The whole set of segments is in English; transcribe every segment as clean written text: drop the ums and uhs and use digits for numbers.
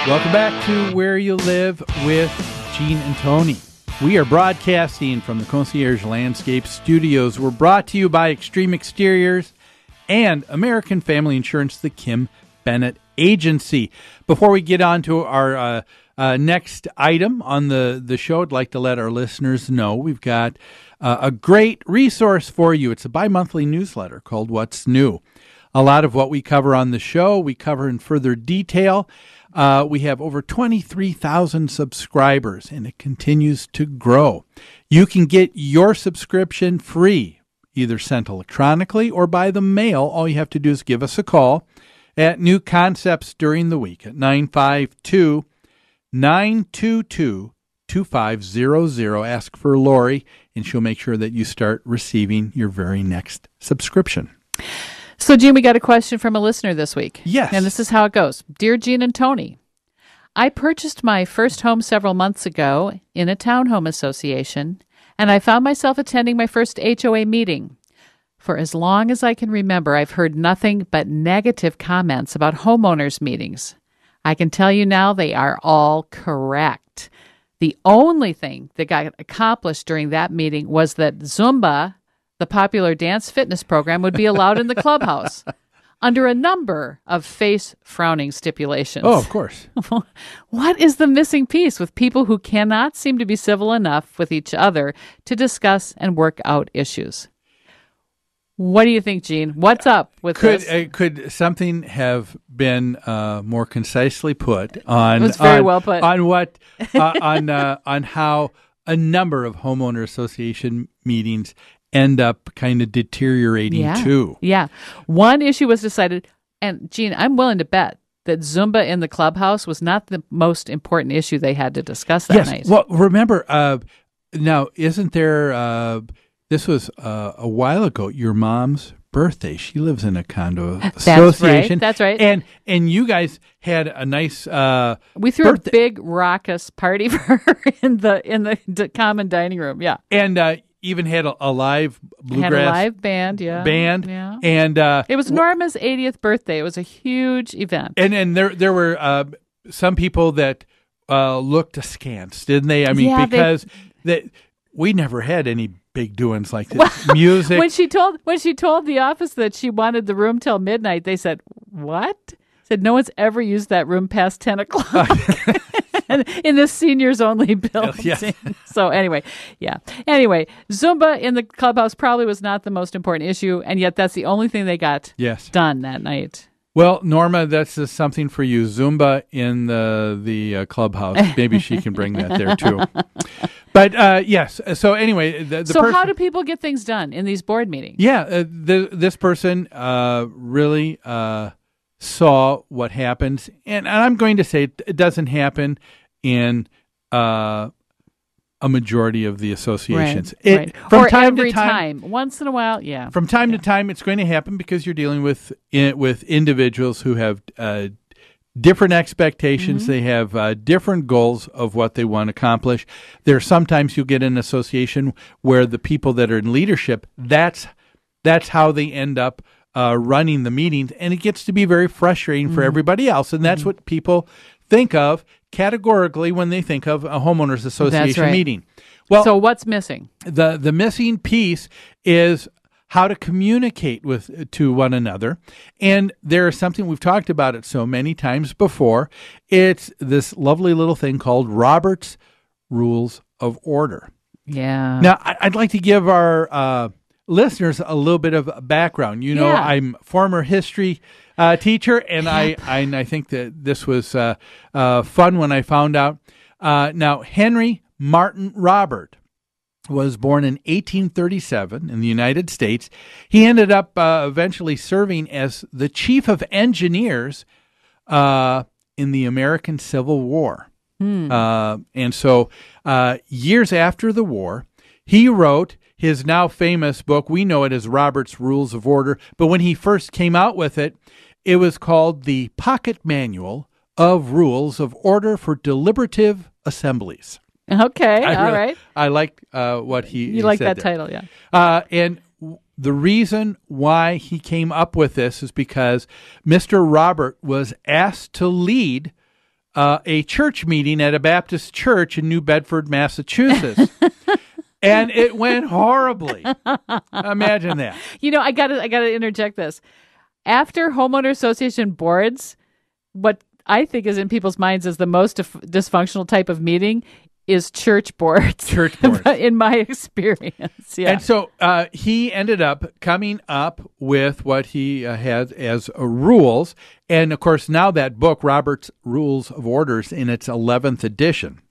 Welcome back to Where You Live with Gene and Tony. We are broadcasting from the Concierge Landscape Studios. We're brought to you by Extreme Exteriors and American Family Insurance, the Kim Bennett Agency. Before we get on to our next item on the show, I'd like to let our listeners know we've got a great resource for you. It's a bi-monthly newsletter called What's New. A lot of what we cover on the show, we cover in further detail. We have over 23,000 subscribers, and it continues to grow. You can get your subscription free, either sent electronically or by the mail. All you have to do is give us a call at New Concepts during the week at 952-922-2500. Ask for Lori, and she'll make sure that you start receiving your very next subscription. So, Gene, we got a question from a listener this week. Yes. And this is how it goes. Dear Gene and Tony, I purchased my first home several months ago in a townhome association, and I found myself attending my first HOA meeting. For as long as I can remember, I've heard nothing but negative comments about homeowners' meetings. I can tell you now they are all correct. The only thing that got accomplished during that meeting was that Zumba, the popular dance fitness program, would be allowed in the clubhouse under a number of face-frowning stipulations. Oh, of course. What is the missing piece with people who cannot seem to be civil enough with each other to discuss and work out issues? What do you think, Gene? What's up with this? Could something have been more concisely put on? It was very well put. On what on how a number of homeowner association meetings end up kind of deteriorating too. Yeah. One issue was decided, and Gene, I'm willing to bet that Zumba in the clubhouse was not the most important issue they had to discuss that night. Well, remember, now, isn't there, this was a while ago, your mom's birthday. She lives in a condo association. That's right. And you guys had a nice we threw a big raucous party for her in the common dining room. Yeah. And even had a live bluegrass had a live band, yeah. And it was Norma's 80th birthday. It was a huge event. And there were some people that looked askance, didn't they? I mean, because we never had any big doings like this. Music. When she told the office that she wanted the room till midnight, they said, "What?" Said no one's ever used that room past 10 o'clock. In the seniors only building. Yes. So anyway, Zumba in the clubhouse probably was not the most important issue, and yet that's the only thing they got done that night. Well, Norma, that's just something for you. Zumba in the clubhouse. Maybe she can bring that there too. But yes. So anyway, how do people get things done in these board meetings? Yeah, this person really saw what happens, and I'm going to say it doesn't happen in a majority of the associations. Right. From or time every to time, once in a while, yeah. From time to time, it's going to happen because you're dealing with individuals who have different expectations. Mm-hmm. They have different goals of what they want to accomplish. Sometimes you'll get an association where the people that are in leadership, that's how they end up running the meetings, and it gets to be very frustrating for everybody else. And that's what people think of categorically when they think of a homeowners association meeting. Well, so what's missing? The missing piece is how to communicate to one another. And there's something we've talked about it so many times before. It's this lovely little thing called Robert's Rules of Order. Yeah. Now, I'd like to give our listeners a little bit of background. You know, I'm former history teacher, and I think that this was fun when I found out. Now, Henry Martin Robert was born in 1837 in the United States. He ended up eventually serving as the chief of engineers in the American Civil War. And so years after the war, he wrote his now famous book. We know it as Robert's Rules of Order, but when he first came out with it, it was called the Pocket Manual of Rules of Order for Deliberative Assemblies. Okay, all right. I liked what he You like that there. title, yeah. And the reason why he came up with this is because Mr. Robert was asked to lead a church meeting at a Baptist church in New Bedford, Massachusetts. And it went horribly. Imagine that. I gotta interject this. After homeowner association boards, what I think is in people's minds is the most dysfunctional type of meeting is church boards. Church boards. In my experience, yeah. And so he ended up coming up with what he has as rules. And, of course, now that book, Robert's Rules of Orders, in its 11th edition.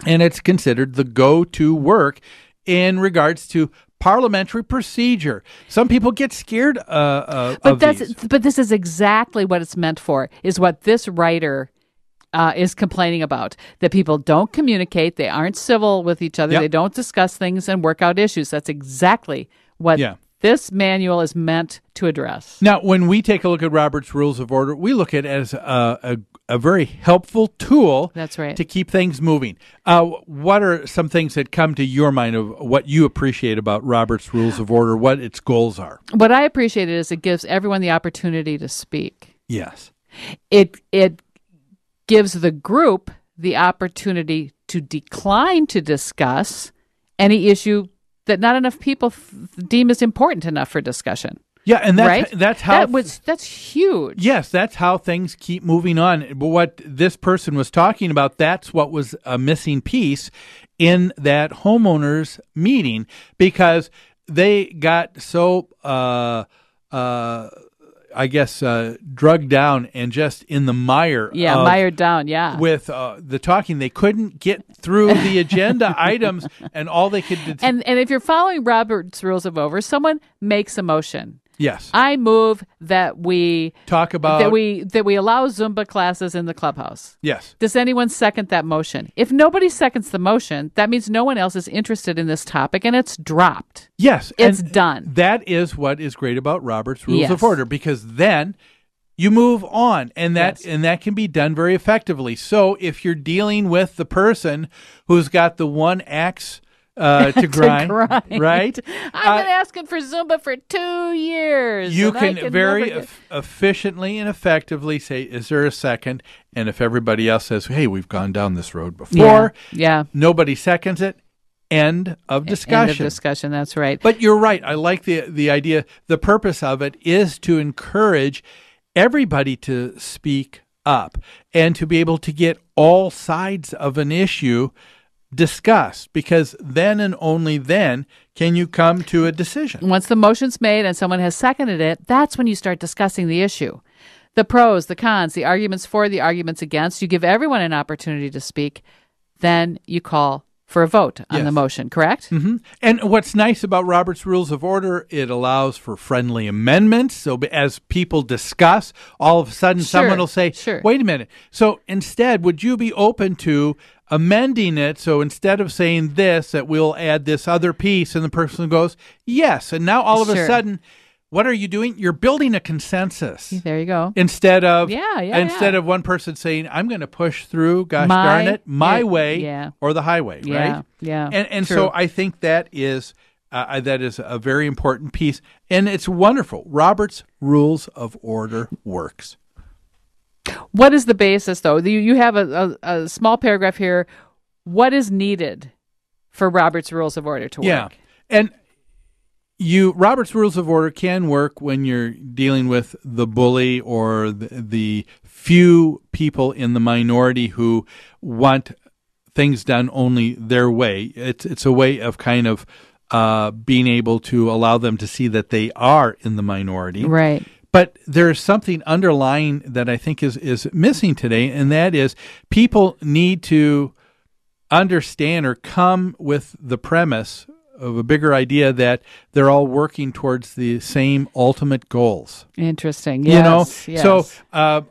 And it's considered the go-to work in regards to parliamentary procedure. Some people get scared of these. But this is exactly what it's meant for, is what this writer is complaining about, that people don't communicate, they aren't civil with each other, They don't discuss things and work out issues. That's exactly what this manual is meant to address. Now, when we take a look at Robert's Rules of Order, we look at it as a very helpful tool. That's right. To keep things moving. What are some things that come to your mind of what you appreciate about Robert's Rules of Order, what its goals are? What I appreciate is it gives everyone the opportunity to speak. Yes. It gives the group the opportunity to decline to discuss any issue that not enough people deem as important enough for discussion. Yeah, and that's huge. Yes, that's how things keep moving on. But what this person was talking about, that's what was a missing piece in that homeowners meeting, because they got so drugged down and just in the mire. Yeah, mired down, yeah. With the talking. They couldn't get through the agenda items, and all they could do. And if you're following Robert's Rules of Order, someone makes a motion. Yes. I move that we talk about that we allow Zumba classes in the clubhouse. Yes. Does anyone second that motion? If nobody seconds the motion, that means no one else is interested in this topic, and it's dropped. Yes. It's done. That is what is great about Robert's Rules of Order, because then you move on, and that can be done very effectively. So if you're dealing with the person who's got the one axe to grind, right? I've been asking for Zumba for 2 years. You can very efficiently and effectively say, is there a second? And if everybody else says, hey, we've gone down this road before, nobody seconds it, end of discussion. End of discussion, that's right. But you're right. I like the idea. The purpose of it is to encourage everybody to speak up and to be able to get all sides of an issue discussed, because then and only then can you come to a decision. Once the motion's made and someone has seconded it, that's when you start discussing the issue. The pros, the cons, the arguments for, the arguments against. You give everyone an opportunity to speak. Then you call for a vote on the motion, correct? Mm-hmm. And what's nice about Robert's Rules of Order, it allows for friendly amendments. So as people discuss, all of a sudden someone will say, wait a minute. So instead, would you be open to amending it? So instead of saying this, that we'll add this other piece, and the person goes, yes. And now all of a sudden, what are you doing? You're building a consensus. There you go. Instead of of one person saying, I'm going to push through, darn it, my way or the highway, right? Yeah. And so I think that is a very important piece. And it's wonderful. Robert's Rules of Order works. What is the basis, though? You have a small paragraph here. What is needed for Robert's Rules of Order to work? Yeah. And Robert's Rules of Order can work when you're dealing with the bully or the few people in the minority who want things done only their way. It's a way of kind of being able to allow them to see that they are in the minority. Right. But there's something underlying that I think is missing today, and that is people need to understand or come with the premise of a bigger idea that they're all working towards the same ultimate goals. Interesting. Yes. So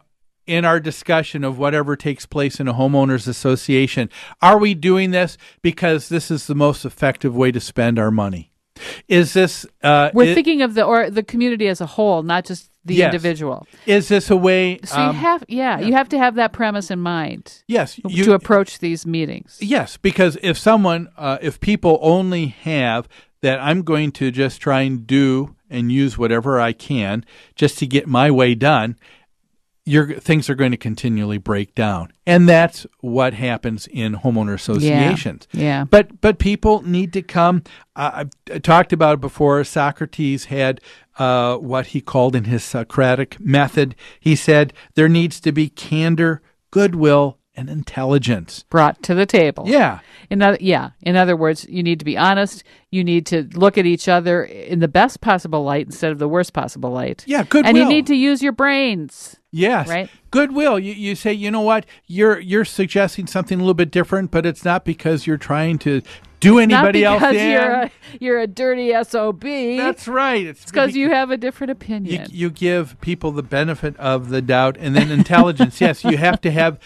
in our discussion of whatever takes place in a homeowners association, are we doing this because this is the most effective way to spend our money? Is this we're thinking of the community as a whole, not just the individual. Is this a way? So you have to have that premise in mind. Yes, to approach these meetings. Yes, because if people only have that, I'm going to just try and do and use whatever I can just to get my way done. things are going to continually break down. And that's what happens in homeowner associations. Yeah. But people need to come. I talked about it before. Socrates had what he called in his Socratic method. He said there needs to be candor, goodwill, and intelligence brought to the table. Yeah. In other words, you need to be honest. You need to look at each other in the best possible light instead of the worst possible light. Yeah, goodwill. And you need to use your brains. Yes. Right? Goodwill. You say, you know what? You're suggesting something a little bit different, but it's not because you're trying to do anybody else in. Not because you're a dirty SOB. That's right. It's because you have a different opinion. You give people the benefit of the doubt, and then intelligence. Yes, you have to have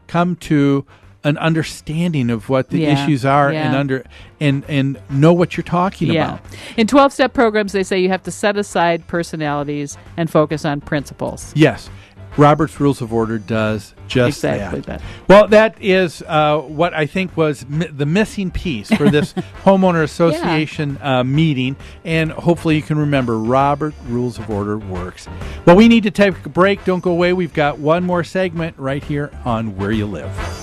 come to an understanding of what the issues are and know what you're talking about. In 12-step programs, they say you have to set aside personalities and focus on principles. Yes. Robert's Rules of Order does just exactly that. Well, that is what I think was the missing piece for this homeowner association meeting, and hopefully you can remember Robert Rules of Order works. Well, we need to take a break. Don't go away. We've got one more segment right here on Where You Live.